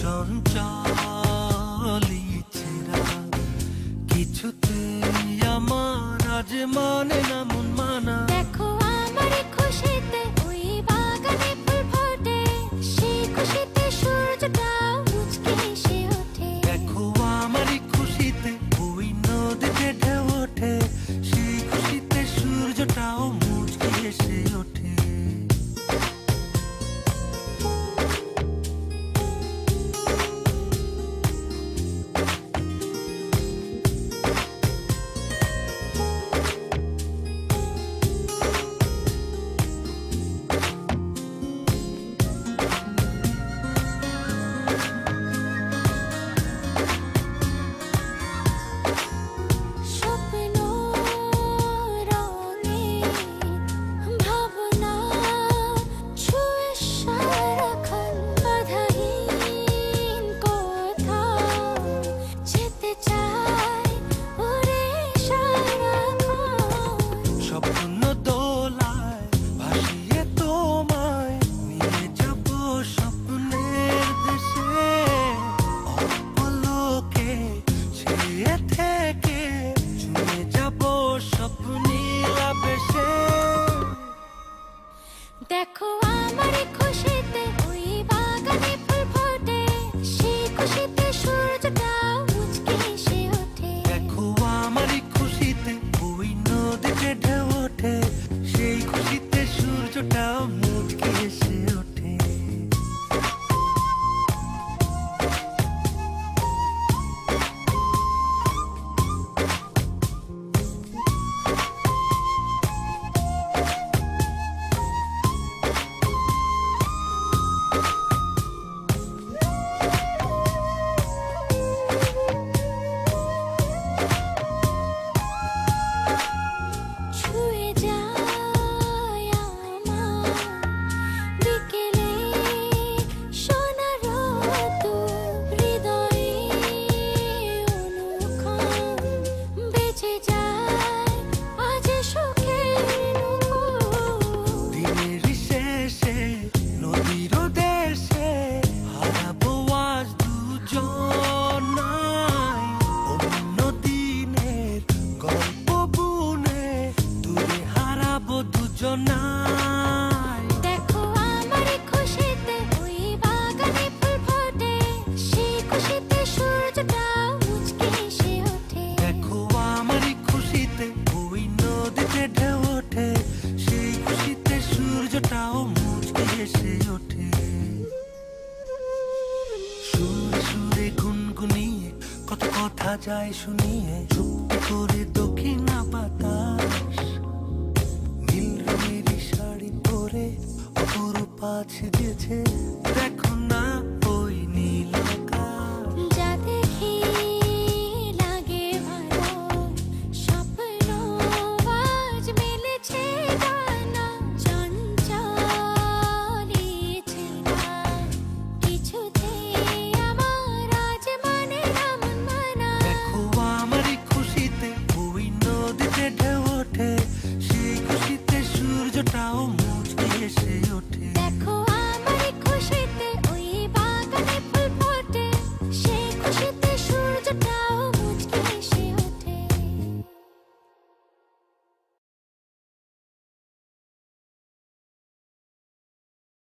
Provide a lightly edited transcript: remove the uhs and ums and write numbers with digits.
চঞ্চলি ছেঁড়া কিছুতে আমার আজ মানে না মন মানা। দেখো আমার খুশিতে ওই বাগানে ফুল ফোটে, সেই খুশিতে সূর্যটা মুচকে এসে ওঠে। দেখো আমার খুশিতে ওই নদীতে ঢেউ ওঠে, সেই খুশিতে সূর্যটাও মুচকে এসে ওঠে। স্বপ্ন রঙে ভাবনা ছুঁয়ে সারাক্ষণ বাধাহীন কোথাও যেতে চাই ওরে সারাক্ষণ। স্বপ্ন দোলায় ভাসিয়ে তোমায় নিয়ে যাব স্বপ্নের দেশে, অপলকে ছেয়ে থেকে ছুঁয়ে যাব স্বপ্নীল আবেশে। দেখো আমার খুশিতে ওই বাগানে ফুল ফোটে, সেই খুশিতে সূর্যটা মুচকে এসে ওঠে। দেখো আমার খুশিতে ওই নদীতে ঢেউ ওঠে, সেই খুশিতে সূর্যটা মুচকে এসে ওঠে। ছুঁয়ে যায় আমার বিকেলে সোনার রোদ, হৃদয়ে অনুক্ষণ বেঁচে যায় আজ সুখের নূপুর। দিনের শেষে নদীর দেশে হারাবো আজ দুজনাই, অন্য দিনের গল্প বুনে দূরে হারাবো দুজনাই। দেখো আমার খুশিতে ওই বাগানে ফুল ফোটে, সেই খুশিতে সূর্যটা মুচকে এসে ওঠে। দেখো আমার খুশিতে ওই নদীতে ঢেউ ওঠে, সেই খুশিতে সূর্যটাও মুচকে এসে ওঠে। সুরে সুরে গুনগুনিয়ে কত কথা যায় শুনিয়ে, চুপটি করে দক্ষিণা বাতাস নীল রঙের শাড়ি পরে অপরূপা ছেজেছে। দেখ